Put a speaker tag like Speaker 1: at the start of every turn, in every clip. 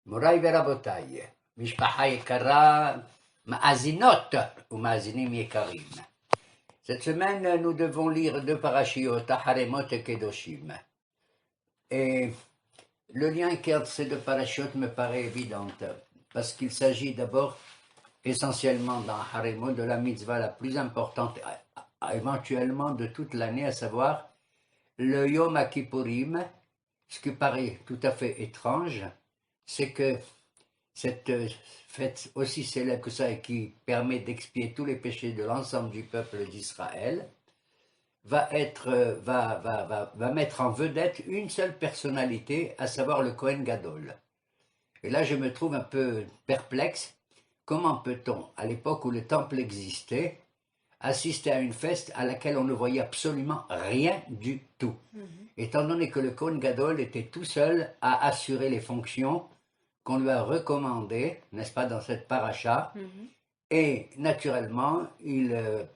Speaker 1: Moraï Verabotaï, Mishpacha Yekara, Maazinot ou Maazinim Yekarim. Cette semaine, nous devons lire deux parashiot, Haremot et Kedoshim. Et le lien entre ces deux parashiot me paraît évident, parce qu'il s'agit d'abord, essentiellement dans Haremot, de la mitzvah la plus importante, éventuellement de toute l'année, à savoir le Yom Kippourim. Ce qui paraît tout à fait étrange, c'est que cette fête aussi célèbre que ça et qui permet d'expier tous les péchés de l'ensemble du peuple d'Israël va mettre en vedette une seule personnalité, à savoir le Kohen Gadol. Et là, je me trouve un peu perplexe. Comment peut-on, à l'époque où le temple existait, assister à une fête à laquelle on ne voyait absolument rien du tout, étant donné que le Kohen Gadol était tout seul à assurer les fonctions qu'on lui a recommandées, n'est-ce pas, dans cette paracha, et naturellement, il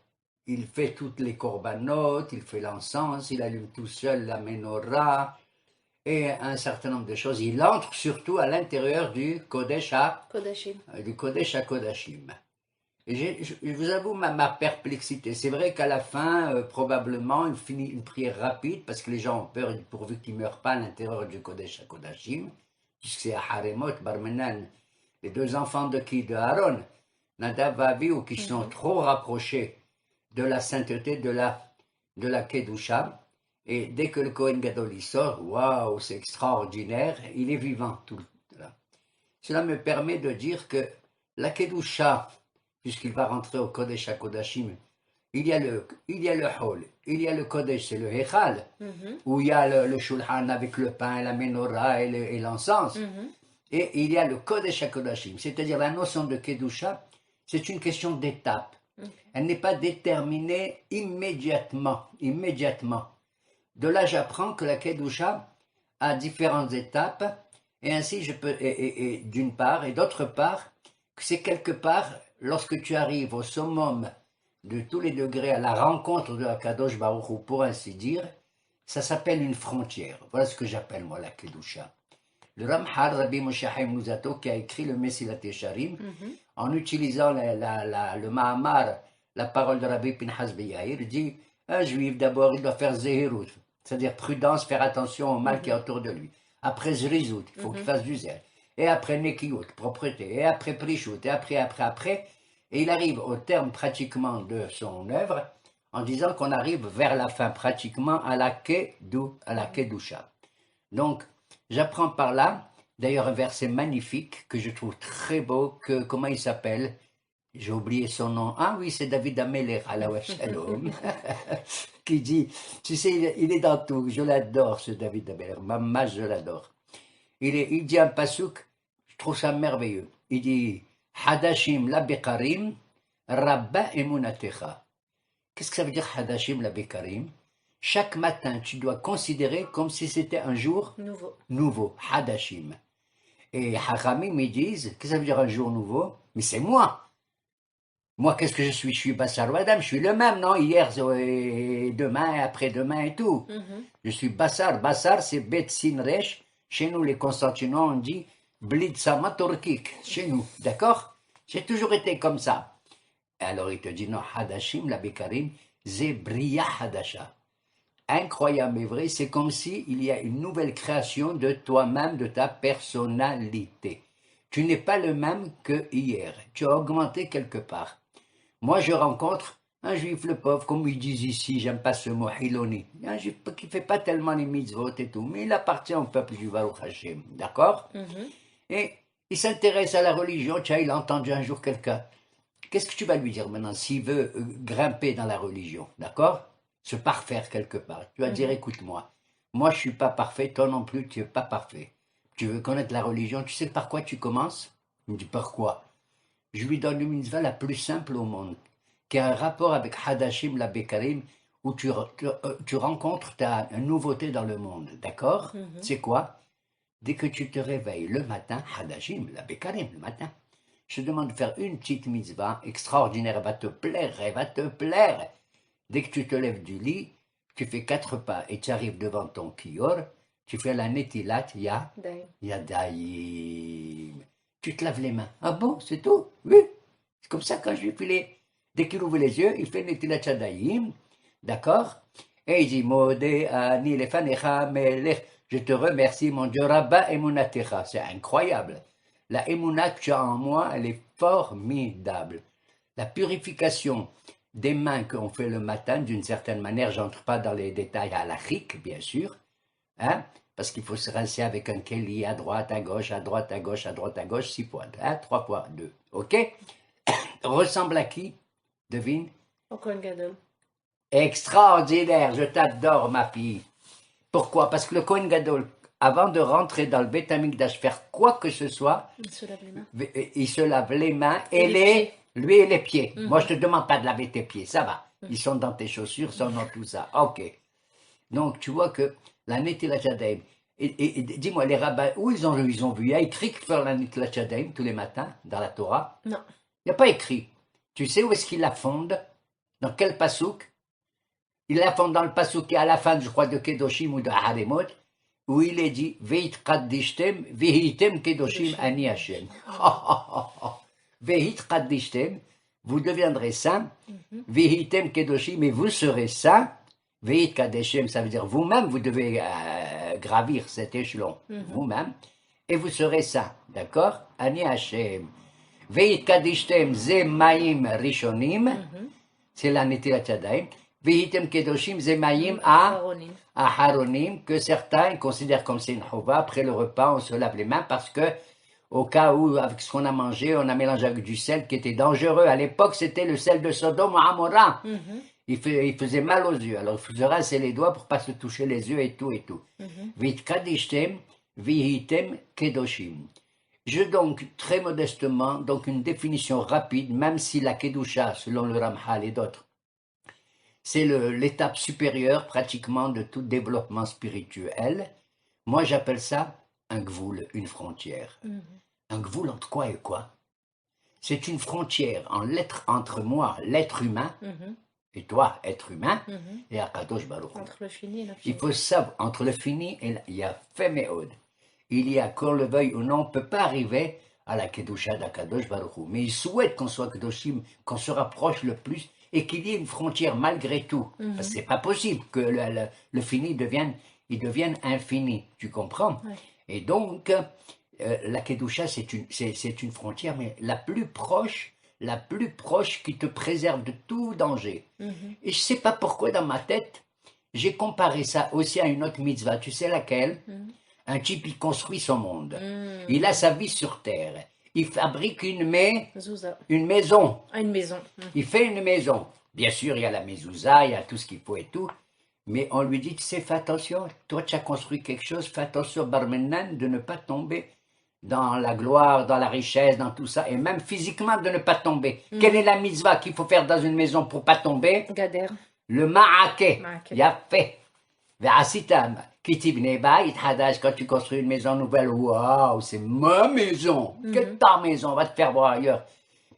Speaker 1: fait toutes les korbanot, il fait l'encens, il allume tout seul la menorah, et un certain nombre de choses. Il entre surtout à l'intérieur du Kodesh HaKodashim. Je vous avoue ma perplexité. C'est vrai qu'à la fin, probablement, il finit une prière rapide parce que les gens ont peur pourvu qu'ils ne meurent pas à l'intérieur du Kodesh HaKodashim, puisque c'est à Haremot, Barmenan, les deux enfants de qui? De Aaron, Nadav et Avihu, qui sont trop rapprochés de la sainteté de la Kedusha. Et dès que le Kohen Gadol y sort, waouh, c'est extraordinaire, il est vivant tout. Cela me permet de dire que la Kedusha, puisqu'il va rentrer au Kodesh HaKodashim, il y a le hall, il y a le Kodesh, c'est le Hechal, où il y a le Shulchan avec le pain, la menorah et l'encens. Et il y a le Kodesh HaKodashim, c'est-à-dire la notion de Kedusha, c'est une question d'étape. Elle n'est pas déterminée immédiatement. De là, j'apprends que la Kedusha a différentes étapes, et ainsi je peux, et d'une part, et d'autre part, que c'est quelque part, lorsque tu arrives au summum de tous les degrés à la rencontre de la Kadosh Baruch Hu, pour ainsi dire, ça s'appelle une frontière. Voilà ce que j'appelle moi la Kedusha. Le Ramchal, Rabbi Moshe Chaim Luzzatto, qui a écrit le Mesilat Yesharim, en utilisant le Mahamar, la parole de Rabbi Pinchas ben Yair, dit un juif d'abord il doit faire Zehirut, c'est-à-dire prudence, faire attention au mal qui est autour de lui. Après Zrizut, il faut qu'il fasse du zèle. Et après Nekiyut, propreté. Et après Prishut. Et après. Et il arrive au terme pratiquement de son œuvre en disant qu'on arrive vers la fin pratiquement à la Kedusha. Donc, j'apprends par là, d'ailleurs un verset magnifique que je trouve très beau, comment il s'appelle? J'ai oublié son nom. Ah oui, c'est David Amelech, Alaouh Shalom, qui dit, tu sais, il est dans tout, je l'adore ce David Amelech, maman, je l'adore. Il dit un pasouk, je trouve ça merveilleux. Il dit, Hadashim la Bekarim, Rabba emunatecha. Qu'est-ce que ça veut dire Hadashim la Bekarim? Chaque matin, tu dois considérer comme si c'était un jour nouveau, Hadashim. Et Hachamim, ils disent, qu'est-ce que ça veut dire un jour nouveau? Mais c'est moi. Moi, qu'est-ce que je suis? Je suis Bassar Wadam, je suis le même, non? Hier, et demain, après-demain et tout. Je suis Bassar. Bassar, c'est Bet Sin Resh. Chez nous, les Constantinois, on dit Blitzama Torkik. Chez nous, d'accord? J'ai toujours été comme ça. Et alors, il te dit, non, Hadashim, la Bekarim, Zebriya Hadasha. Incroyable et vrai, c'est comme s'il y a une nouvelle création de toi-même, de ta personnalité. Tu n'es pas le même que hier. Tu as augmenté quelque part. Moi, je rencontre un juif, le pauvre, comme ils disent ici, j'aime pas ce mot, Hiloni. Un juif qui ne fait pas tellement les mitzvot et tout, mais il appartient au peuple du Baruch Hashem, d'accord? Et il s'intéresse à la religion. Tiens, il a entendu un jour quelqu'un. Qu'est-ce que tu vas lui dire maintenant s'il veut grimper dans la religion, d'accord? Se parfaire quelque part. Tu vas dire, écoute-moi, moi je ne suis pas parfait, toi non plus, tu n'es pas parfait. Tu veux connaître la religion, tu sais par quoi tu commences? Il me dit, par quoi? Je lui donne une mitzvah la plus simple au monde, qui a un rapport avec Hadashim la Bekarim, où tu rencontres ta nouveauté dans le monde, d'accord? C'est quoi? Dès que tu te réveilles le matin, Hadashim la Bekarim, le matin, je te demande de faire une petite mitzvah extraordinaire, elle va te plaire. Dès que tu te lèves du lit, tu fais 4 pas et tu arrives devant ton kior, tu fais la netilat yadayim. tu te laves les mains. Ah bon, c'est tout? Oui. C'est comme ça quand je lui filais. Dès qu'il ouvre les yeux, il fait Netilat Yadayim, d'accord? Et il dit, Modé ani lefanecha melech, je te remercie, mon Dieu, Rabba emunatecha. C'est incroyable. La émouna que tu as en moi, elle est formidable. La purification des mains qu'on fait le matin, d'une certaine manière, j'entre pas dans les détails halachiques, bien sûr, hein, parce qu'il faut se rincer avec un keli à droite, à gauche, à droite, à gauche, à droite, à gauche, 6 fois, hein, 3 fois 2, ok? Ressemble à qui? Devine?
Speaker 2: Au Kohen Gadol.
Speaker 1: Extraordinaire, je t'adore ma fille. Pourquoi? Parce que le Kohen Gadol, avant de rentrer dans le Beth Amikdash, faire quoi que ce soit,
Speaker 2: Il se lave les mains.
Speaker 1: il se lave les mains
Speaker 2: Et
Speaker 1: et
Speaker 2: les pieds.
Speaker 1: lui et les pieds.
Speaker 2: Mhm.
Speaker 1: Moi, je te demande pas de laver tes pieds, ça va. Ils sont dans tes chaussures, ils sont dans tout ça. Ok. Donc, tu vois que la Netilat Yadayim, et dis-moi, les rabbins, où ils ont vu? Il y a écrit qu'il faut la Netilat Yadayim tous les matins dans la Torah?
Speaker 2: Non.
Speaker 1: Il n'y a pas écrit. Tu sais où est-ce qu'il la fonde? Dans quel pasouk? Il la fonde dans le pasouk à la fin, je crois, de Kedoshim ou de Haremot, où il est dit Veit Kaddishtem, Vehitem Kedoshim Ani Hashem. Veit Kaddishtem, vous deviendrez saints, Vehitem Kedoshim, et vous serez saints. Veit Kaddishem, ça veut dire vous-même, vous devez gravir cet échelon, vous-même, et vous serez saints, d'accord? Ani Hashem. Veit Kaddishtem, Ze Maim Rishonim, c'est la Netilat Yadayim. Vehitem Kedoshim, Ze Maim à Haronim, que certains considèrent comme c'est une chouva. Après le repas, on se lave les mains parce que, au cas où, avec ce qu'on a mangé, on a mélangé avec du sel qui était dangereux. À l'époque, c'était le sel de Sodome ou Amora. Il faisait mal aux yeux. Alors, il faut se rincer les doigts pour ne pas se toucher les yeux et tout et tout. Vit kadishtem, vihitem kedoshim. Je donc, très modestement, donc une définition rapide, même si la kedusha, selon le Ramchal et d'autres, c'est l'étape supérieure pratiquement de tout développement spirituel. Moi, j'appelle ça un gvoul, une frontière. Un gvoul entre quoi et quoi? C'est une frontière entre moi, l'être humain, et toi, être humain, et Akadosh Baruch Hu.
Speaker 2: Entre le fini et l'infini.
Speaker 1: Il faut savoir, entre le fini et il y a Femeod. Il y a, qu'on le veuille ou non, on ne peut pas arriver à la Kedusha d'Akadosh Baruch Hu. Mais il souhaite qu'on soit Kedoshim, qu'on se rapproche le plus et qu'il y ait une frontière malgré tout. Parce que c'est pas possible que le fini devienne infini. Tu comprends?
Speaker 2: Ouais.
Speaker 1: Et donc, la Kedusha, c'est une frontière, mais la plus proche qui te préserve de tout danger. Et je ne sais pas pourquoi dans ma tête, j'ai comparé ça aussi à une autre mitzvah. Tu sais laquelle? Un type, il construit son monde. Il a sa vie sur terre. Il fabrique une maison.
Speaker 2: Ah, une maison.
Speaker 1: Il fait une maison. Bien sûr, il y a la mezouza, il y a tout ce qu'il faut et tout. Mais on lui dit, tu sais, fais attention, toi tu as construit quelque chose, fais attention, Barmenan, de ne pas tomber dans la gloire, dans la richesse, dans tout ça, et même physiquement de ne pas tomber. Quelle est la mitzvah qu'il faut faire dans une maison pour pas tomber?
Speaker 2: Gader.
Speaker 1: Le ma'ake. Il a fait. Ve'asitam. Kitibne ba'it hadash, quand tu construis une maison nouvelle, waouh, c'est ma maison. Quelle ta maison, va te faire voir ailleurs.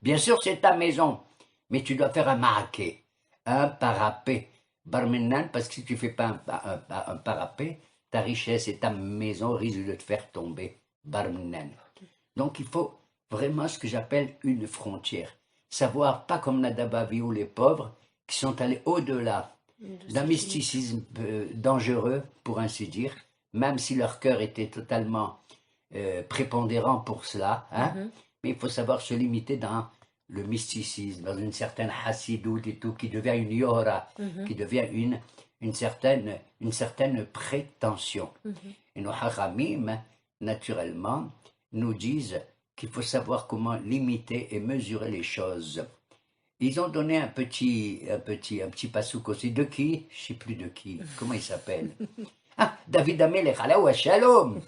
Speaker 1: Bien sûr, c'est ta maison, mais tu dois faire un ma'ake, un parapet. Barmenan, parce que si tu ne fais pas un parapet, ta richesse et ta maison risquent de te faire tomber. Barmenan. Donc il faut vraiment ce que j'appelle une frontière. Savoir, pas comme Nadab Avihu, les pauvres, qui sont allés au-delà d'un mysticisme dangereux, pour ainsi dire, même si leur cœur était totalement prépondérant pour cela, hein, mais il faut savoir se limiter dans le mysticisme, dans une certaine hassidoute et tout, qui devient une yora, qui devient une certaine prétention. Et nos haramim, naturellement, nous disent qu'il faut savoir comment limiter et mesurer les choses. Ils ont donné un petit passouk aussi. De qui? Je ne sais plus de qui. Comment il s'appelle? Ah, David Amelech, alaou shalom.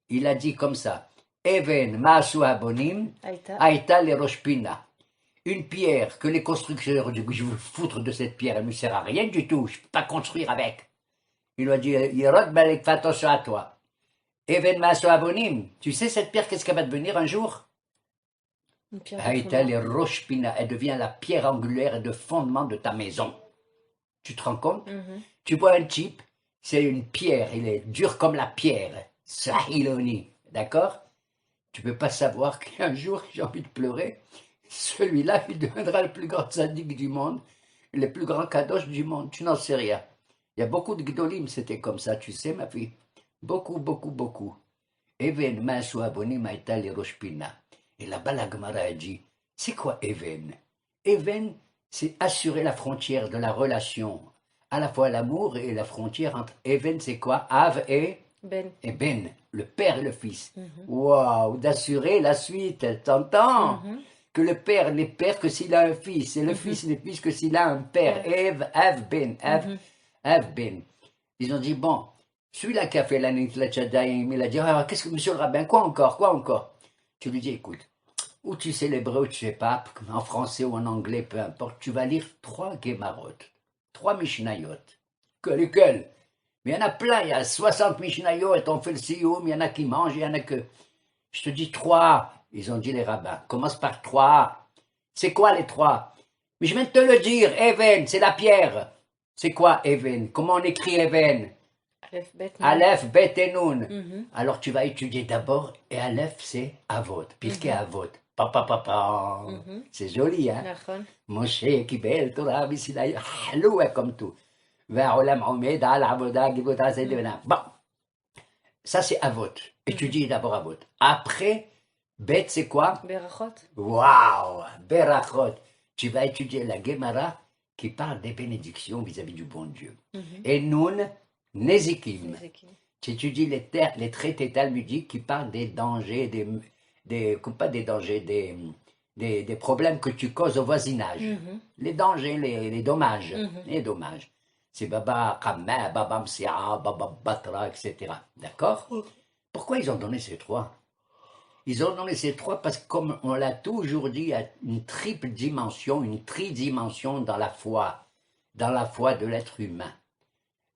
Speaker 1: Il a dit comme ça. Even ma'asu abonim, aïta le roshpina. Une pierre que les constructeurs disent, je veux me foutre de cette pierre, elle ne me sert à rien du tout, je ne peux pas construire avec. Il lui a dit, Yerod Balek, fais attention à toi. Even ma'asu abonim. Tu sais cette pierre, qu'est-ce qu'elle va devenir un jour? Elle devient la pierre angulaire et de fondement de ta maison. Tu te rends compte? Tu vois un type, c'est une pierre, il est dur comme la pierre, Sahiloni, d'accord? tu peux pas savoir qu'un jour, j'ai envie de pleurer, celui-là, il deviendra le plus grand sadique du monde, le plus grand kadosh du monde, tu n'en sais rien. Il y a beaucoup de gdolim, c'était comme ça, tu sais, ma fille. Beaucoup, beaucoup, beaucoup. Even Masu Abonim Aïta le Rosh Pina. Et là-bas, la Gemara a dit, c'est quoi Even? Even, c'est assurer la frontière de la relation, à la fois l'amour et la frontière entre Even, c'est quoi? Av
Speaker 2: Ben.
Speaker 1: et Ben, le père et le fils. Waouh, d'assurer la suite, t'entends? Que le père n'est père que s'il a un fils, et le fils n'est fils que s'il a un père. Ev, Av, Ben, Av, Ben. Ils ont dit, bon, celui-là qui a fait la Nitla Tchadaïm, il a dit, ah, qu'est-ce que, monsieur le rabbin, quoi encore? Tu lui dis, écoute, ou tu sais l'hébreu, ou tu sais pas, en français ou en anglais, peu importe, tu vas lire 3 Gemarot, 3 Mishnayot. Que lesquels? Mais il y en a plein, il y a 60 Mishnayot, on fait le sioum, il y en a qui mangent, il y en a que... Je te dis 3, ils ont dit les rabbins, commence par 3. C'est quoi les 3? Mais je viens de te le dire, Even, c'est la pierre. C'est quoi Even? Comment on écrit Even?
Speaker 2: Aleph, Bet, Nun.
Speaker 1: Aleph, Bet et Nun. Alors tu vas étudier d'abord, et Aleph c'est Avot, Pirkei Avot. Papa. C'est joli, hein?
Speaker 2: Nachon.
Speaker 1: Moshe קיבל תורה מסיני, חלוה comme tout. והעולם עומד על העבודה, גבותה זה לבנה. Bon, ça c'est Avot. Étudie d'abord Avot. Après, Bet c'est quoi?
Speaker 2: Berachot.
Speaker 1: Waouh, Berachot. Tu vas étudier la Gemara qui parle des bénédictions vis-à-vis du bon Dieu. Et Nun, Nezikim.
Speaker 2: Nezikim.
Speaker 1: Tu étudies les traités talmudiques qui parlent des dangers, pas des dangers, des problèmes que tu causes au voisinage. Les dangers, les dommages. Les dommages. C'est Baba Kameh, Baba Msia, Baba Batra, etc. D'accord? Pourquoi ils ont donné ces 3? Ils ont donné ces 3 parce que, comme on l'a toujours dit, il y a une triple dimension, une tridimension dans la foi de l'être humain.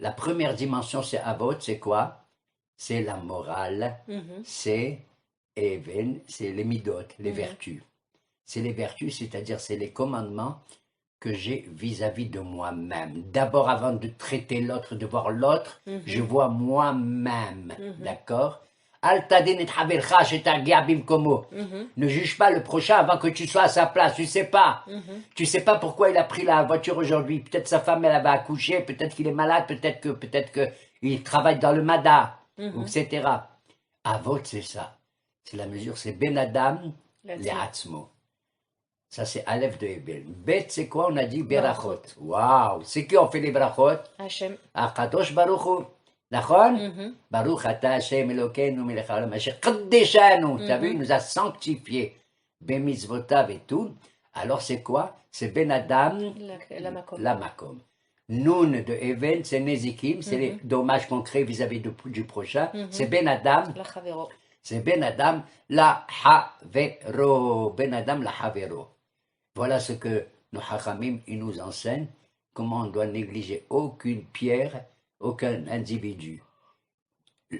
Speaker 1: La première dimension, c'est Avot, c'est quoi? C'est la morale, c'est Even, c'est les midot, les vertus. C'est les vertus, c'est-à-dire c'est les commandements que j'ai vis-à-vis de moi-même. D'abord, avant de traiter l'autre, de voir l'autre, je vois moi-même, d'accord? Ne juge pas le prochain avant que tu sois à sa place, tu sais pas. Tu sais pas pourquoi il a pris la voiture aujourd'hui. Peut-être sa femme, elle va accoucher, peut-être qu'il est malade, peut-être que il travaille dans le MADA, etc. Avot, c'est ça. C'est la mesure, c'est Ben Adam, les Atzmo. Ça, c'est Aleph de Ebel. Bet, c'est quoi? On a dit Berachot. Waouh! C'est qui on fait les Berachot?
Speaker 2: Hachem.
Speaker 1: Akadosh Baruch Hu. D'accord? Baruch Ata Hashem Elokeinu melech haolam asher qaddeshanu. T'as vu, il nous a sanctifiés. Bemitzvotav et tout. Alors, c'est quoi? C'est Ben Adam,
Speaker 2: La Makom.
Speaker 1: la Makom. Nun de Even, c'est Nezikim, c'est les dommages qu'on crée vis-à-vis du prochain. C'est Ben Adam.
Speaker 2: La Chavero.
Speaker 1: C'est Ben Adam la Havero. Ben Adam la Havero. Voilà ce que nos Hachamim ils nous enseignent, comment on doit négliger aucune pierre, aucun individu.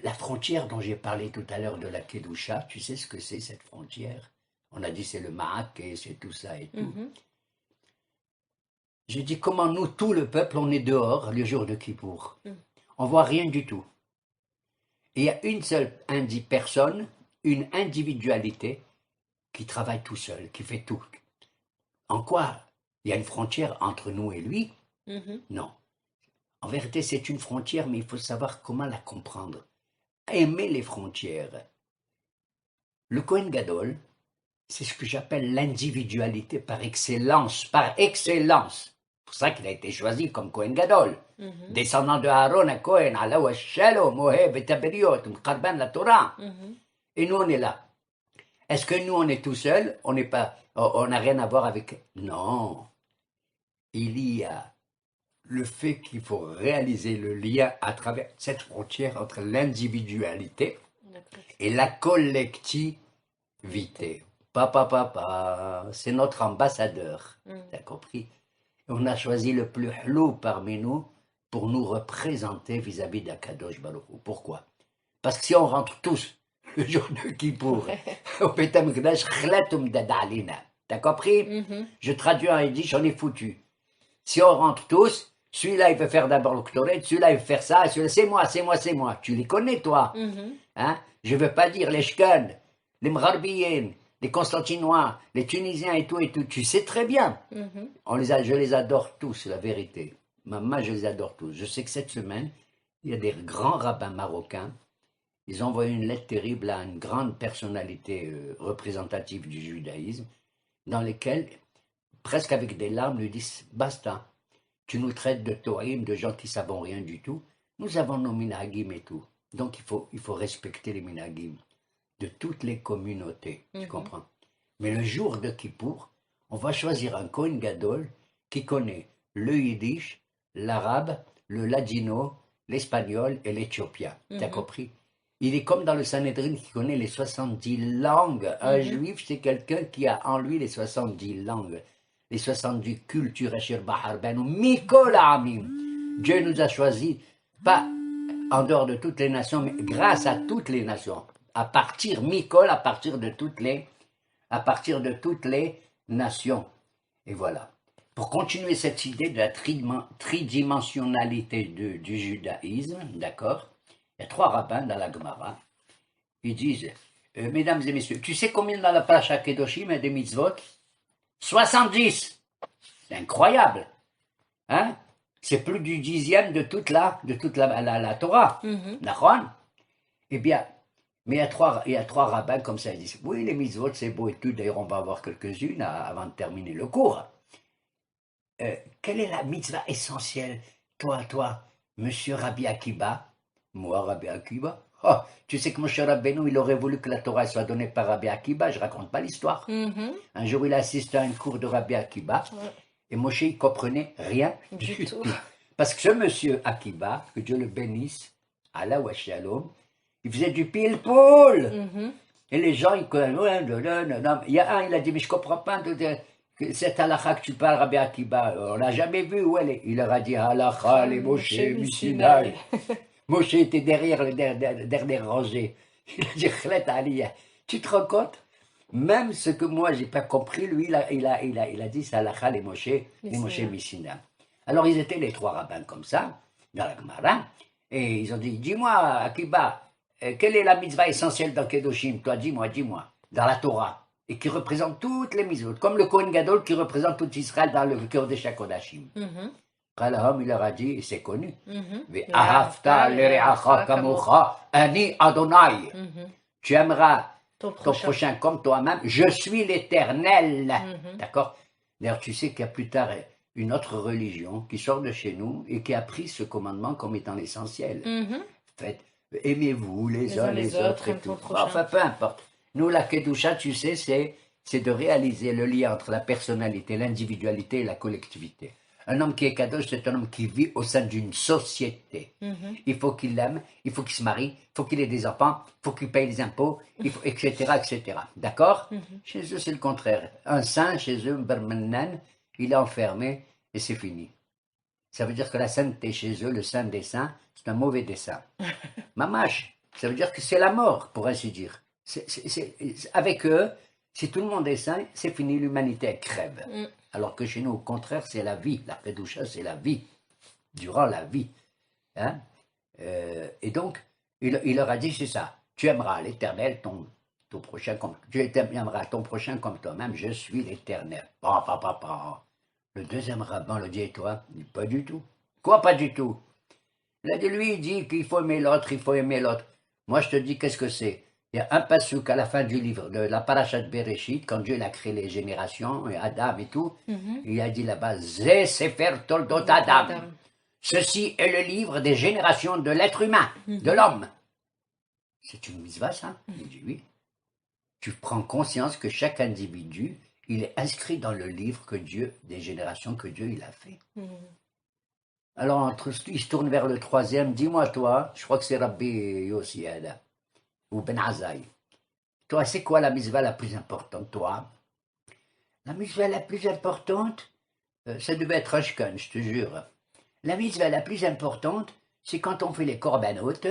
Speaker 1: La frontière dont j'ai parlé tout à l'heure de la Kedusha, tu sais ce que c'est cette frontière? On a dit c'est le Ma'ak et c'est tout ça et tout. J'ai dit comment nous, tout le peuple, on est dehors le jour de Kippour. On voit rien du tout. Et il y a une seule personne, une individualité qui travaille tout seul, qui fait tout. En quoi il y a une frontière entre nous et lui? Non. En vérité, c'est une frontière, mais il faut savoir comment la comprendre. Aimer les frontières. Le Kohen Gadol, c'est ce que j'appelle l'individualité par excellence, par excellence. C'est pour ça qu'il a été choisi comme Kohen Gadol. Descendant de Aaron à Kohen, Alaou Shelo, Mohev et Taberiot, Mkarban la Torah. Et nous, on est là. Est-ce que nous, on est tout seul? On n'est pas, on n'a rien à voir avec... Non. Il y a le fait qu'il faut réaliser le lien à travers cette frontière entre l'individualité et la collectivité. Papa, c'est notre ambassadeur. T'as compris? On a choisi le plus hlou parmi nous pour nous représenter vis-à-vis d'Akadosh Baruch Hu. Pourquoi? Parce que si on rentre tous le jour de Kippour, au Beth Amikdash, chlatum dadalina. T'as compris? Je traduis en yiddish, on est foutu. Si on rentre tous, celui-là il veut faire d'abord le Ktoret, celui-là il veut faire ça, celui-là c'est moi. Tu les connais toi? Hein? Je ne veux pas dire les shkan. les Mgharbiyens, les Constantinois, les Tunisiens et tout, tu sais très bien. Je les adore tous, la vérité. Maman, je les adore tous. Je sais que cette semaine, il y a des grands rabbins marocains. Ils ont envoyé une lettre terrible à une grande personnalité représentative du judaïsme, dans lesquelles, presque avec des larmes, lui disent « Basta, tu nous traites de toïm, de gens qui ne savent rien du tout. Nous avons nos minhagim et tout. Donc il faut respecter les minhagim de toutes les communautés, tu comprends? Mais le jour de Kippour, on va choisir un Kohen Gadol qui connaît le yiddish, l'arabe, le ladino, l'espagnol et l'éthiopien. T'as compris? Il est comme dans le Sanhedrin qui connaît les 70 langues. Un juif, c'est quelqu'un qui a en lui les 70 langues, les 70 cultures. Dieu nous a choisis, pas en dehors de toutes les nations, mais grâce à toutes les nations. À partir de toutes les nations. Et voilà. Pour continuer cette idée de la tridimensionnalité du judaïsme, d'accord? Il y a 3 rabbins dans la Gemara. Ils disent, mesdames et messieurs, tu sais combien dans la Parashat Kedoshim et des mitzvot? 70. C'est incroyable. Hein? C'est plus du 10e de toute la Torah. D'accord? Eh bien, mais il y a trois rabbins comme ça, ils disent, oui, les mitzvot, c'est beau et tout, d'ailleurs, on va avoir quelques-unes avant de terminer le cours. Quelle est la mitzvah essentielle, toi, monsieur Rabbi Akiba? Moi, Rabbi Akiba? Oh, tu sais que Moshe Rabbeinu, il aurait voulu que la Torah soit donnée par Rabbi Akiba, je raconte pas l'histoire. Un jour, il a assisté à un cours de Rabbi Akiba, et Moshe, il comprenait rien du tout. Parce que ce monsieur Akiba, que Dieu le bénisse, Allah wa shalom, il faisait du pile-poule. Et les gens, ils connaissent. Il y a un, il a dit, mais je comprends pas cette halakha que tu parles, Rabbi Akiba, on l'a jamais vu, où elle est? Il leur a dit, halakha, les Moshe, Missinai. Moshe était derrière les dernières rangées. Il a dit, Khlet Aliyah. Tu te rends compte? Même ce que moi, j'ai pas compris, lui, il a dit, c'est halakha, les Moshe, Missinai. Alors, ils étaient les 3 rabbins comme ça, dans la Gemara, et ils ont dit, dis-moi, Akiba, quelle est la mitzvah essentielle dans Kedoshim? Toi, dis-moi, dans la Torah, et qui représente toutes les mitzvot, comme le Kohen Gadol qui représente tout Israël dans le cœur des Kodashim. L'homme, il leur a dit, et c'est connu, Ahavta lereacha kamocha, ani Adonai. Tu aimeras ton prochain comme toi-même, je suis l'Éternel. D'accord? D'ailleurs, tu sais qu'il y a plus tard une autre religion qui sort de chez nous et qui a pris ce commandement comme étant l'essentiel. Faites, aimez-vous les uns les autres et tout. Enfin, peu importe. Nous, la Kedusha, tu sais, c'est de réaliser le lien entre la personnalité, l'individualité et la collectivité. Un homme qui est kadosh, c'est un homme qui vit au sein d'une société. Il faut qu'il l'aime, il faut qu'il se marie, il faut qu'il ait des enfants, il faut qu'il paye les impôts, etc., etc. D'accord? Chez eux, c'est le contraire. Un saint, chez eux, il est enfermé et c'est fini. Ça veut dire que la sainteté chez eux, le saint des saints, c'est un mauvais dessein. Mamache, ça veut dire que c'est la mort, pour ainsi dire. Avec eux, si tout le monde est saint, c'est fini, l'humanité elle crève. Alors que chez nous, au contraire, c'est la vie. La Kedusha, c'est la vie, durant la vie. Hein? Et donc, il leur a dit, c'est ça, tu aimeras l'Éternel, ton prochain comme tu aimeras ton prochain comme toi-même, je suis l'Éternel. Le deuxième rabbin le dit, et toi? Il dit, pas du tout. Quoi, pas du tout? Il a dit, lui, il dit qu'il faut aimer l'autre, il faut aimer l'autre. Moi, je te dis, qu'est-ce que c'est? Il y a un pasuk à la fin du livre, de la Parashat Bereshit, quand Dieu a créé les générations, et Adam et tout, il a dit là-bas, Zé Sefer Toldot Adam. Ceci est le livre des générations de l'être humain, de l'homme. C'est une mitzvah, ça? Il dit oui. Tu prends conscience que chaque individu, il est inscrit dans le livre que Dieu, des générations que Dieu il a fait. Alors, il se tourne vers le 3e, dis-moi toi, je crois que c'est Rabbi Yossi Ada, ou Ben Azaï. Toi, c'est quoi la mitzvah la plus importante, toi? La mitzvah la plus importante, ça devait être Ashkan, je te jure. La mitzvah la plus importante, c'est quand on fait les corbanotes,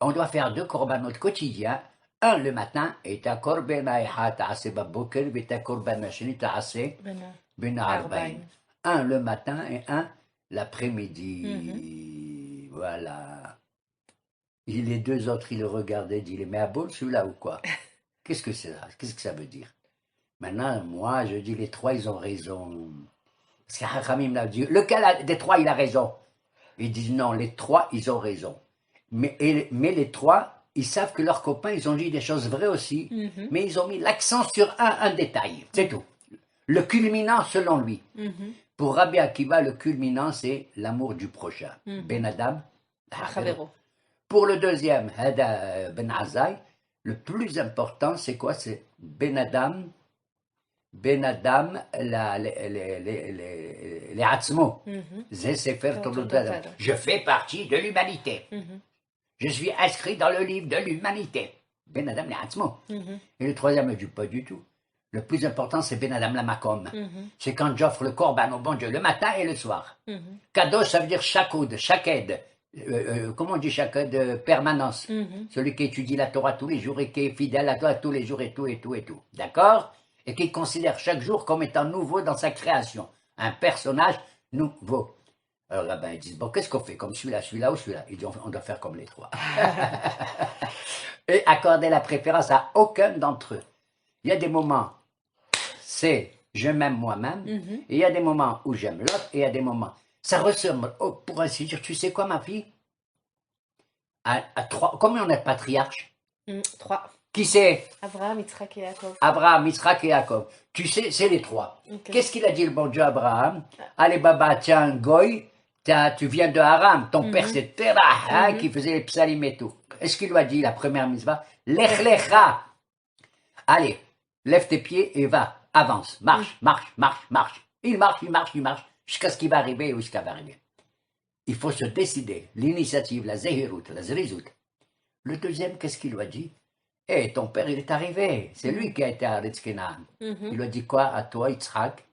Speaker 1: on doit faire 2 corbanotes quotidiens, un le matin, et ta korbana ta'ase baboker, et ta korbana sheni ta'ase ben arbaïn. Un le matin et un l'après-midi. Voilà. Et les 2 autres, ils le regardaient, disaient, mais à bol celui-là ou quoi? Qu'est-ce que c'est ça? Qu'est-ce que ça veut dire? Maintenant, moi, je dis les trois, ils ont raison. Parce que Hachamim l'a dit, lequel des trois, il a raison? Ils disent non, les trois, ils ont raison. Mais les trois, ils savent que leurs copains, ils ont dit des choses vraies aussi, mais ils ont mis l'accent sur un détail, c'est tout. Le culminant selon lui. Pour Rabbi Akiva, le culminant, c'est l'amour du prochain. Ben Adam,
Speaker 2: Chavero.
Speaker 1: Pour le deuxième, Hada Ben Azai, le plus important, c'est quoi? C'est Ben Adam, les Atzmo. C'est Sefer Toldot Adam. Je fais partie de l'humanité. Je suis inscrit dans le livre de l'humanité. Ben Adam, les Atzmo. Et le troisième, je dis pas du tout. Le plus important, c'est Ben Adam la Makom. C'est quand j'offre le korban au bon Dieu, le matin et le soir. Kadosh, ça veut dire chakoud, chaked. Comment on dit chaked? Permanence. Celui qui étudie la Torah tous les jours et qui est fidèle à toi tous les jours et tout et tout et tout. D'accord? Et qui considère chaque jour comme étant nouveau dans sa création. Un personnage nouveau. Alors là-bas, ils disent, bon, qu'est-ce qu'on fait? Comme celui-là ou celui-là? Ils disent, on doit faire comme les trois. Et accorder la préférence à aucun d'entre eux. Il y a des moments, c'est je m'aime moi-même, et il y a des moments où j'aime l'autre, et il y a des moments. Ça ressemble, pour ainsi dire, tu sais quoi, ma fille? À trois, combien on est patriarches?
Speaker 2: 3.
Speaker 1: Qui c'est?
Speaker 2: Abraham, Yitzhak et Yaakov.
Speaker 1: Abraham, Yitzhak et Jacob. Tu sais, c'est les trois.
Speaker 2: Okay.
Speaker 1: Qu'est-ce qu'il a dit le bon Dieu à Abraham? Allez, baba, tiens, goy, tu viens de Haram, ton père c'est Terah, qui faisait les psalim et tout. Est-ce qu'il lui a dit la première mitzvah? Lech lecha. Allez, lève tes pieds et va, avance, marche, marche, marche, marche. Il marche, jusqu'à ce qu'il va arriver où il va arriver. Il faut se décider, l'initiative, la zehirut, la zrizut. Le deuxième, qu'est-ce qu'il lui a dit? Eh, ton père, il est arrivé, c'est lui qui a été à Ritzkenan. Il lui a dit quoi à toi, Yitzhak?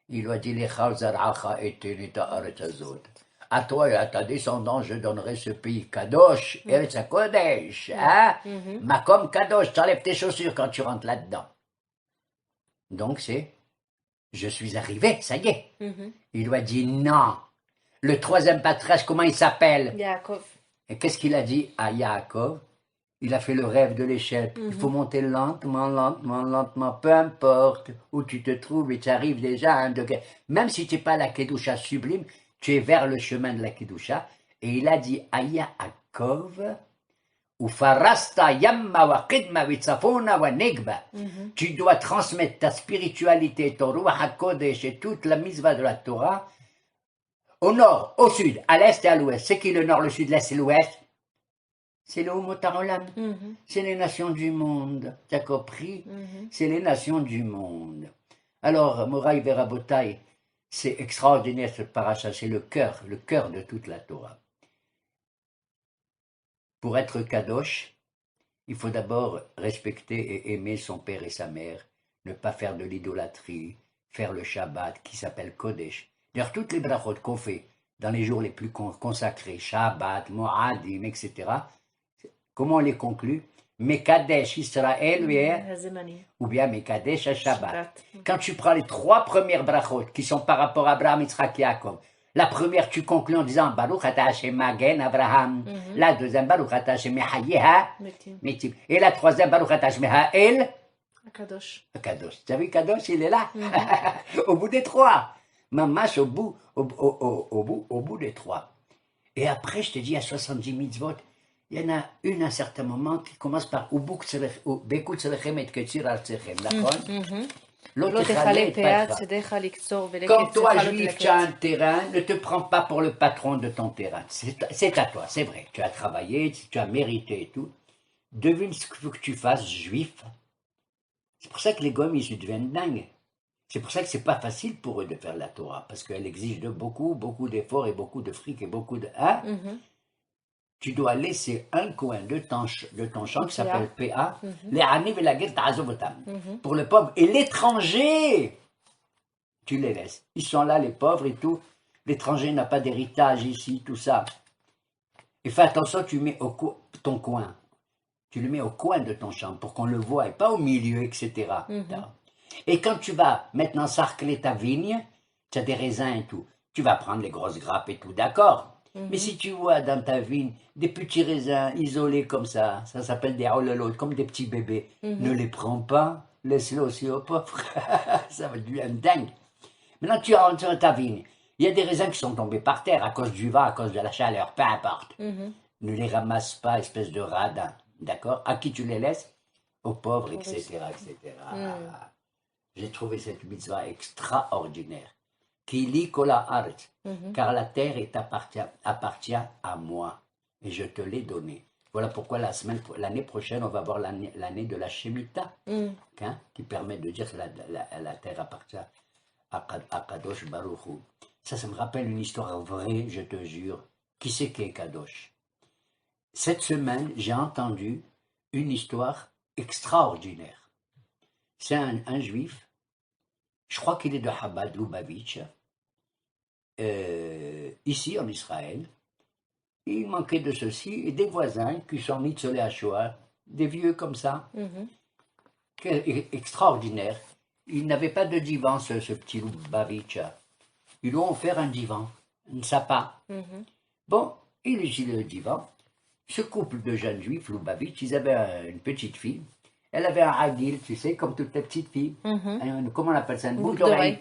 Speaker 1: Il lui a dit, Lecha zaracha etenita aretz hazot. À toi et à ta descendance, je donnerai ce pays Kadosh, Eretz HaKodesh, hein? Makom Kadosh, tu enlèves tes chaussures quand tu rentres là-dedans. Donc c'est, je suis arrivé, ça y est. Il lui a dit non. Le troisième patriarche, comment il s'appelle?
Speaker 2: Yaakov.
Speaker 1: Et qu'est-ce qu'il a dit à Yaakov? Il a fait le rêve de l'échelle. Il faut monter lentement, lentement, lentement, peu importe où tu te trouves et tu arrives déjà à un degré. Même si tu n'es pas à la Kedusha sublime, tu es vers le chemin de la Kedusha. Et il a dit à Yaakov, Ufarasta yamma wa qidma vitzafona wa negba. Tu dois transmettre ta spiritualité, ton Ruach HaKodesh et toute la mitzvah de la Torah au nord, au sud, à l'est et à l'ouest. C'est qui le nord, le sud, l'est et l'ouest? C'est le Homotarolam. C'est les nations du monde. Tu as compris? C'est les nations du monde. Alors, Moraï Verabotai, c'est extraordinaire ce paracha, c'est le cœur de toute la Torah. Pour être Kadosh, il faut d'abord respecter et aimer son père et sa mère, ne pas faire de l'idolâtrie, faire le Shabbat qui s'appelle Kodesh. D'ailleurs, toutes les brachot qu'on fait dans les jours les plus consacrés, Shabbat, Moadim, etc., comment on les conclut? Mekadesh Israël ou bien Mekadesh Shabbat. Quand tu prends les trois premières brachot qui sont par rapport à Abraham, Yitzhak et Yaakov, la première tu conclus en disant Baruch ata Hashem Magen Abraham. La deuxième Baruch ata Hashem Mehayeha Metim. Et la troisième Baruch ata Hashem Mehael
Speaker 2: Kadosh.
Speaker 1: Kadosh. Tu as vu Kadosh, il est là. Au bout des trois. Mamash au bout des trois. Et après, je te dis, à 70 mitzvot, il y en a une à un certain moment qui commence par Bekut Selechem et Ketzir Artechem, d'accord? Quand toi, juif, tu as un terrain, ne te prends pas pour le patron de ton terrain. C'est à toi, c'est vrai. Tu as travaillé, tu as mérité et tout. Devine ce qu'il faut que tu fasses, juif. C'est pour ça que les gommes, ils deviennent dingues. C'est pour ça que c'est pas facile pour eux de faire la Torah, parce qu'elle exige de beaucoup d'efforts et beaucoup de fric et beaucoup de... Hein? Tu dois laisser un coin de ton champ qui s'appelle PA, les Haniv et la guerre ta'azovotam, pour le pauvre. Et l'étranger, tu les laisses. Ils sont là, les pauvres et tout. L'étranger n'a pas d'héritage ici, tout ça. Et fais attention, tu mets ton coin. Tu le mets au coin de ton champ pour qu'on le voie, et pas au milieu, etc. Et quand tu vas maintenant sarcler ta vigne, tu as des raisins et tout, tu vas prendre les grosses grappes et tout, d'accord. Mais si tu vois dans ta vigne des petits raisins isolés comme ça s'appelle des olalot, comme des petits bébés, ne les prends pas, laisse-les aussi aux pauvres. Ça va devenir dingue. Maintenant, tu rentres dans ta vigne. Il y a des raisins qui sont tombés par terre à cause du vent, à cause de la chaleur, peu importe. Ne les ramasse pas, espèce de radin. D'accord? À qui tu les laisses? Aux pauvres, etc., etc. J'ai trouvé cette mitzvah extraordinaire. Kili kola art, car la terre appartient à moi, et je te l'ai donnée. Voilà pourquoi l'année prochaine, on va voir l'année de la Shemitah, qui permet de dire que la terre appartient à Kadosh Baruch Hu. Ça me rappelle une histoire vraie, je te jure. Qui c'est qui est Kadosh? Cette semaine, j'ai entendu une histoire extraordinaire. C'est un juif, je crois qu'il est de Chabad, Lubavitch, ici en Israël. Il manquait de ceci, et des voisins qui sont nitzolé à Shoah, des vieux comme ça, extraordinaire. Il n'avait pas de divan, ce petit Lubavitch. Ils lui ont offert un divan, un sapa. Bon, il est le divan. Ce couple de jeunes juifs, Lubavitch, ils avaient une petite fille. Elle avait un hagil, tu sais, comme toutes les petites filles. Comment on appelle ça? Une boucle d'oreille.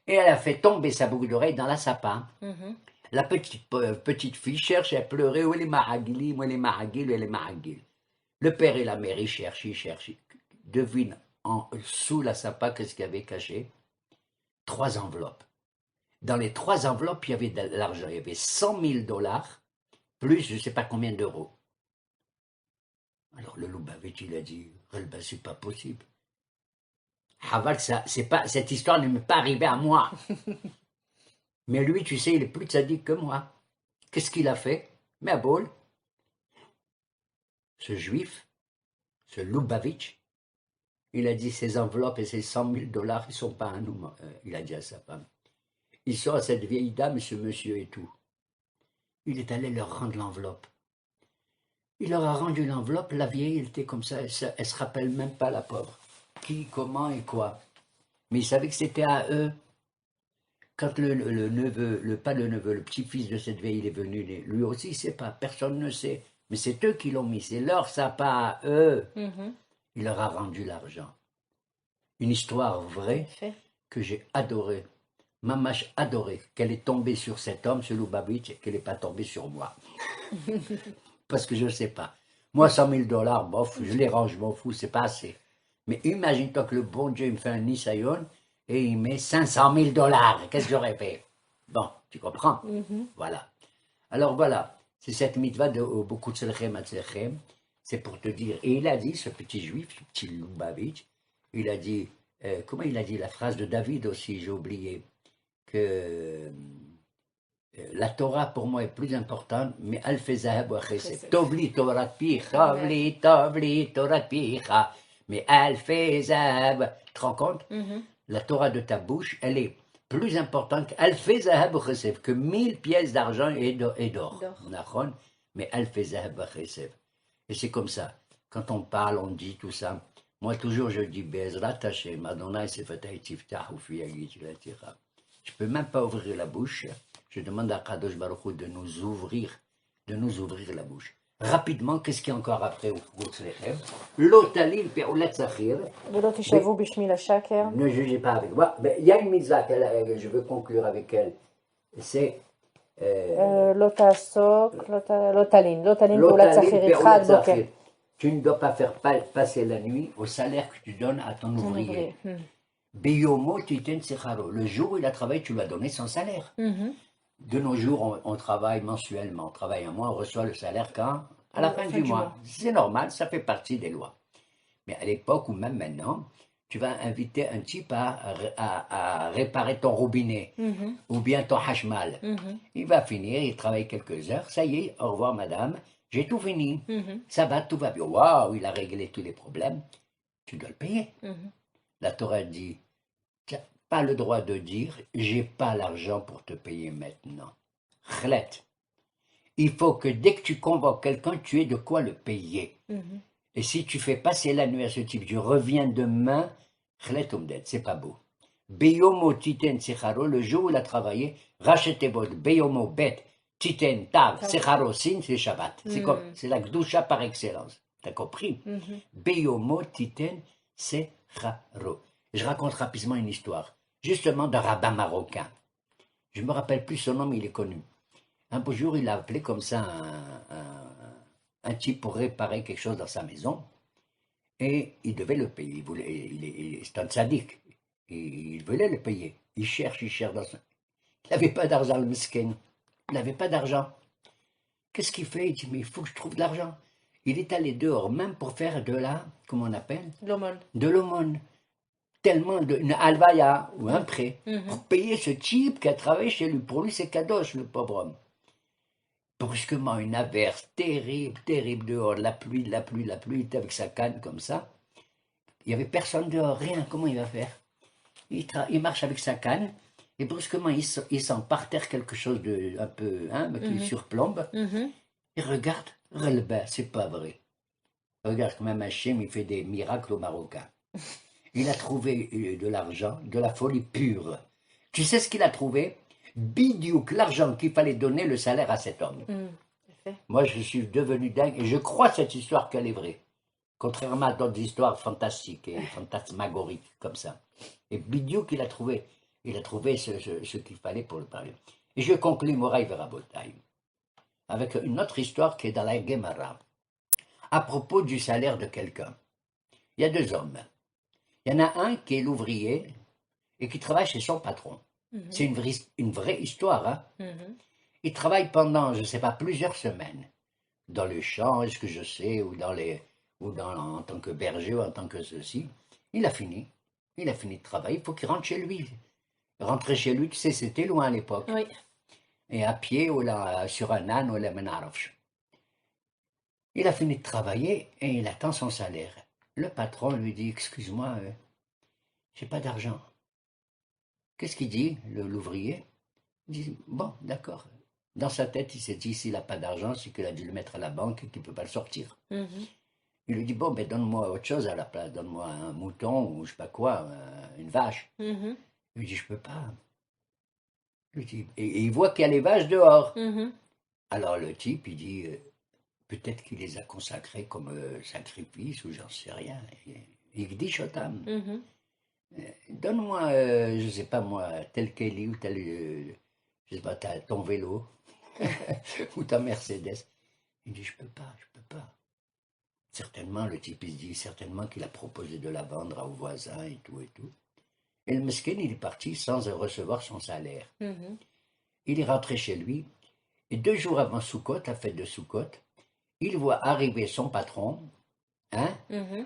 Speaker 1: Et elle a fait tomber sa boucle d'oreille dans la sapa. La petite fille cherche, elle pleurait. Où est les mahagili? Où est les mahagil? Où est les mahagil? Le père et la mère, ils cherchent, ils cherchent. Devine, sous la sapa, qu'est-ce qu'il y avait caché? 3 enveloppes. Dans les 3 enveloppes, il y avait de l'argent. Il y avait $100 000, plus je ne sais pas combien d'euros. Alors le Lubavitch, il a dit, ben, c'est pas possible. Haval, cette histoire ne m'est pas arrivée à moi. Mais lui, tu sais, il est plus sadique que moi. Qu'est-ce qu'il a fait? Mais à bol, ce juif, ce Lubavitch, il a dit, ces enveloppes et ces $100 000, ils ne sont pas à nous. Il a dit à sa femme. Ils sont à cette vieille dame, ce monsieur et tout. Il est allé leur rendre l'enveloppe. Il leur a rendu l'enveloppe, la vieille, elle était comme ça, elle se rappelle même pas, la pauvre. Qui, comment et quoi. Mais il savait que c'était à eux. Quand le neveu, le petit-fils de cette vieille, il est venu, lui aussi, il ne sait pas, personne ne sait. Mais c'est eux qui l'ont mis, c'est leur sapin à eux. Il leur a rendu l'argent. Une histoire vraie que j'ai adorée. Mamache adorée, qu'elle est tombée sur cet homme, ce Lubavitch, et qu'elle n'est pas tombée sur moi. Parce que je ne sais pas. Moi, $100 000, bof, je les range, je m'en fous, c'est pas assez. Mais imagine-toi que le bon Dieu me fait un nisayon et il met $500 000. Qu'est-ce que j'aurais fait? Bon, tu comprends? Voilà. Alors voilà, c'est cette mitzvah de beaucoup de Tzelchem à Tzelchem. C'est pour te dire. Et il a dit, ce petit juif, ce petit Lubavitch, il a dit, comment il a dit la phrase de David aussi, j'ai oublié, que la Torah pour moi est plus importante, mais Alfe Zahab wa Chesed. Tovli Torah Picha, Tovli Torah Picha, mais Alfe Zahab. Tu te rends compte? La Torah de ta bouche, elle est plus importante qu'Alfe Zahab wa Chesed, que 1000 pièces d'argent et d'or. Mais Alfe Zahab wa Chesed. Et c'est comme ça. Quand on parle, on dit tout ça. Moi, toujours, je dis Be'ezrat Hashem, Adonai Sefatay Tiftah Ufi Yagit Latira. Je ne peux même pas ouvrir la bouche. Je demande à Kadosh Baruch Hu de nous ouvrir la bouche. Rapidement, qu'est-ce qu'il y a encore après au Tzlechem? L'otalil pe'ulat zachir. Ne jugez pas avec moi. Mais il y a une mitzvah que je veux conclure avec elle. C'est
Speaker 2: l'otalin pe'ulat zachir.
Speaker 1: Tu ne dois pas faire passer la nuit au salaire que tu donnes à ton ouvrier. Beyomo titen secharo. Le jour où il a travaillé, tu lui as donné son salaire. De nos jours, on travaille mensuellement. On travaille un mois, on reçoit le salaire quand? À la fin du mois. C'est normal, ça fait partie des lois. Mais à l'époque, ou même maintenant, tu vas inviter un type à réparer ton robinet ou bien ton hashmal. Il va finir, il travaille quelques heures. Ça y est, au revoir madame, j'ai tout fini. Ça va, tout va bien. Waouh, il a réglé tous les problèmes. Tu dois le payer. La Torah dit, tu n'as pas le droit de dire, j'ai pas l'argent pour te payer maintenant. Chlet. Il faut que dès que tu convoques quelqu'un, tu aies de quoi le payer. Et si tu fais passer la nuit à ce type, tu reviens demain, chlet omdet, c'est pas beau. Beyomo titen secharo, le jour où il a travaillé, rachetez votre beyomo bet Titen, Tav,
Speaker 2: Tav.
Speaker 1: Secharosin, c'est Shabbat. C'est la Gdusha par excellence. T'as compris? Beyomo, Titen, Secharo. Je raconte rapidement une histoire, justement d'un rabbin marocain. Je ne me rappelle plus son nom, mais il est connu. Un beau jour, il a appelé comme ça un type pour réparer quelque chose dans sa maison. Et il devait le payer. C'est un tzaddik. Il voulait le payer. Il cherche dans son... Il n'avait pas d'argent, le mesquin. Il n'avait pas d'argent. Qu'est-ce qu'il fait? Il dit, mais il faut que je trouve de l'argent. Il est allé dehors, même pour faire de la, comment on appelle?
Speaker 2: L'aumône.
Speaker 1: De l'aumône. Tellement une alvaya ou un prêt. Pour payer ce type qui a travaillé chez lui. Pour lui, c'est kadosh, le pauvre homme. Brusquement, une averse terrible, terrible dehors. La pluie, il était avec sa canne comme ça. Il n'y avait personne dehors, rien. Comment il va faire? Il marche avec sa canne. Et brusquement, il sent par terre quelque chose de un peu, qui surplombe. Il regarde, relba, c'est pas vrai. Regarde, quand même Hachem, il fait des miracles au Marocain. Il a trouvé de l'argent, de la folie pure. Tu sais ce qu'il a trouvé? Bidiouk, l'argent qu'il fallait donner le salaire à cet homme. Moi, je suis devenu dingue et je crois cette histoire qu'elle est vraie. Contrairement à d'autres histoires fantastiques et fantasmagoriques comme ça. Et Bidiouk, il a trouvé ce qu'il fallait pour le parler. Et je conclus Moraï Verabotaï avec une autre histoire qui est dans la Gemara. À propos du salaire de quelqu'un. Il y a deux hommes. Il y en a un qui est l'ouvrier et qui travaille chez son patron. C'est une vraie histoire. Hein? Il travaille pendant, je ne sais pas, plusieurs semaines. Dans le champ, est-ce que je sais, en tant que berger ou en tant que ceci. Il a fini de travailler, il faut qu'il rentre chez lui. Rentrer chez lui, tu sais, c'était loin à l'époque.
Speaker 2: Oui.
Speaker 1: Et à pied, ou là, sur un âne, ou là, il a fini de travailler et il attend son salaire. Le patron lui dit, excuse-moi, j'ai pas d'argent. Qu'est-ce qu'il dit, l'ouvrier? Il dit, bon, d'accord. Dans sa tête, il s'est dit, s'il n'a pas d'argent, c'est qu'il a dû le mettre à la banque et qu'il ne peut pas le sortir. Il lui dit, bon, ben donne-moi autre chose à la place, donne-moi un mouton ou je sais pas quoi, une vache. Il lui dit, je peux pas. Et il voit qu'il y a les vaches dehors. Alors le type, il dit, peut-être qu'il les a consacrés comme sacrifice ou j'en sais rien. Il dit, Shotam, donne-moi, je sais pas moi, tel Kelly ou tel, je sais pas, ton vélo ou ta Mercedes. Il dit, je peux pas. Certainement, le type, il se dit certainement qu'il a proposé de la vendre aux voisins et tout et tout. Et le mesquin, il est parti sans recevoir son salaire. Il est rentré chez lui, et 2 jours avant Soukot, la fête de Soukot, il voit arriver son patron,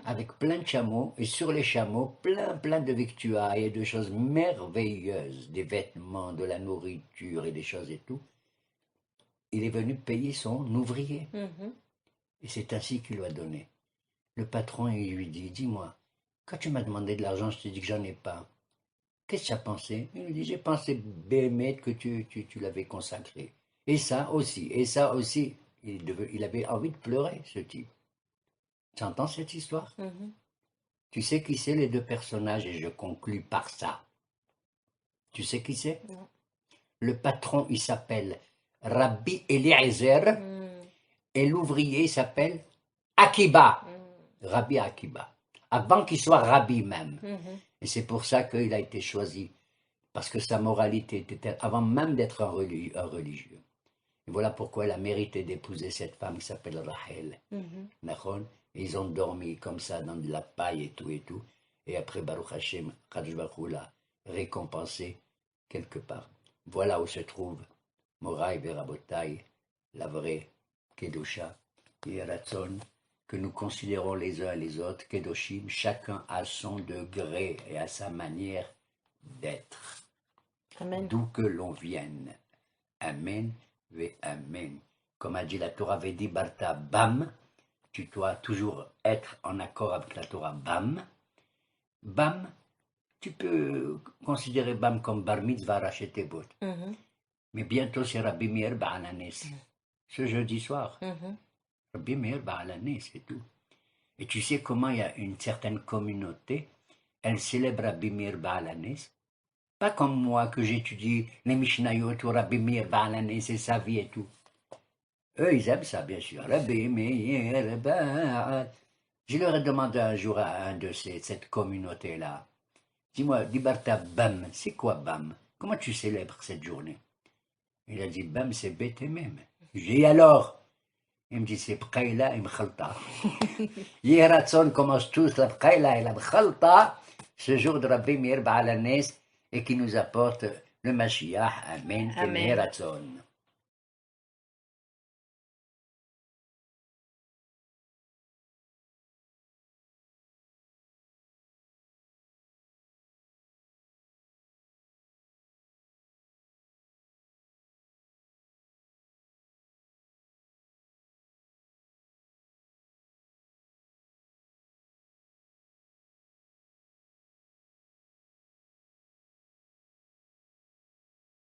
Speaker 1: avec plein de chameaux, et sur les chameaux, plein de victuailles et de choses merveilleuses, des vêtements, de la nourriture et des choses et tout. Il est venu payer son ouvrier. Et c'est ainsi qu'il lui a donné. Le patron, il lui dit, dis-moi, quand tu m'as demandé de l'argent, je t'ai dit que j'en ai pas. Qu'est-ce que tu as pensé? Il lui dit, j'ai pensé, Béhémet, que tu l'avais consacré. Et ça aussi. Il avait envie de pleurer, ce type. Tu entends cette histoire? Tu sais qui c'est les deux personnages, et je conclus par ça. Tu sais qui c'est? Le patron, il s'appelle Rabbi Eliezer, et l'ouvrier s'appelle Akiba, Rabbi Akiba, avant qu'il soit rabbi même. Et c'est pour ça qu'il a été choisi, parce que sa moralité était avant même d'être un religieux. Et voilà pourquoi il a mérité d'épouser cette femme qui s'appelle Rachel. Et ils ont dormi comme ça dans de la paille et tout. Et après, Baruch Hashem, Kadosh Baruch Hu l'a récompensé quelque part. Voilà où se trouve Moraï Verabotaï, la vraie Kedusha et Ratzon, que nous considérons les uns et les autres, Kedoshim, chacun à son degré et à sa manière d'être.
Speaker 2: Amen.
Speaker 1: D'où que l'on vienne. Amen, ve Amen. Comme a dit la Torah, Vedi Barta Bam, tu dois toujours être en accord avec la Torah Bam. Bam, tu peux considérer Bam comme Bar Mitzvah Rachetebot. Mais bientôt c'est Rabbi Meir Ba'alanes. Ce jeudi soir. Rabbi Meir Ba'alanes, c'est tout. Et tu sais comment il y a une certaine communauté, elle célèbre Rabbi Meir Ba'alanes Pas comme moi que j'étudie les Mishnayot ou Rabbi Meir Ba'alané, c'est sa vie et tout. Eux, ils aiment ça, bien sûr. Rabbi Meir Ba'alané. Je leur ai demandé un jour à un de cette communauté-là, dis-moi, Dibarta Bam, c'est quoi Bam? Comment tu célèbres cette journée? Il a dit, Bam, c'est bête même. J'ai dit alors? Il me dit, c'est Bqaïla et Mkhalta. Yératson commence tous la Bqaïla et la Mkhalta, ce jour de Rabbi Meir Ba'alané, et qui nous apporte le Mashiach. Amen.
Speaker 2: Amen.
Speaker 1: Yératson.